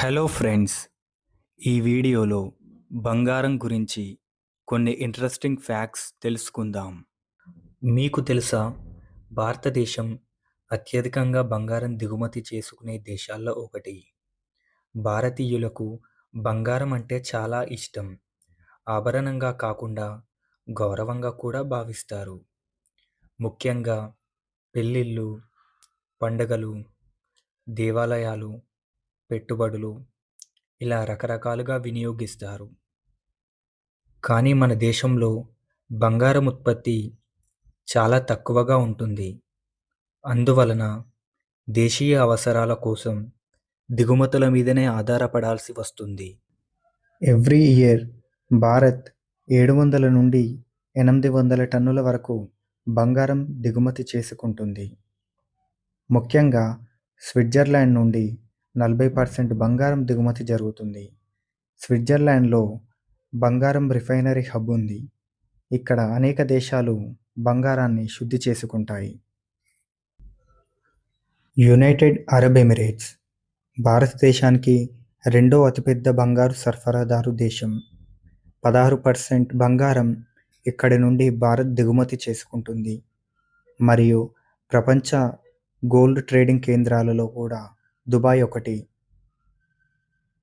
Hello friends, ఈ వీడియోలో బంగారం గురించి కొన్ని ఇంట్రెస్టింగ్ ఫ్యాక్ట్స్ తెలుసుకుందాం. మీకు తెలుసా, భారతదేశం అత్యధికంగా బంగారం దిగుమతి చేసుకునే దేశాల్లో ఒకటి. భారతీయులకు బంగారం అంటే చాలా ఇష్టం. ఆభరణంగా కాకుండా గౌరవంగా కూడా భావిస్తారు. ముఖ్యంగా పెళ్ళిళ్ళు, పండుగలు, దేవాలయాలు, పెట్టుబడులు ఇలా రకరకాలుగా వినియోగిస్తారు. కానీ మన దేశంలో బంగారం ఉత్పత్తి చాలా తక్కువగా ఉంటుంది. అందువలన దేశీయ అవసరాల కోసం దిగుమతుల మీదనే ఆధారపడాల్సి వస్తుంది. ఎవ్రీ ఇయర్ భారత్ 700 నుండి 800 టన్నుల వరకు బంగారం దిగుమతి చేసుకుంటుంది. ముఖ్యంగా స్విట్జర్లాండ్ నుండి 40% బంగారం దిగుమతి జరుగుతుంది. స్విట్జర్లాండ్లో బంగారం రిఫైనరీ హబ్ ఉంది. ఇక్కడ అనేక దేశాలు బంగారాన్ని శుద్ధి చేసుకుంటాయి. యునైటెడ్ అరబ్ ఎమిరేట్స్ భారతదేశానికి రెండో అతిపెద్ద బంగారు సరఫరాదారు దేశం. 16% బంగారం ఇక్కడి నుండి భారత్ దిగుమతి చేసుకుంటుంది. మరియు ప్రపంచ గోల్డ్ ట్రేడింగ్ కేంద్రాలలో కూడా దుబాయ్ ఒకటి.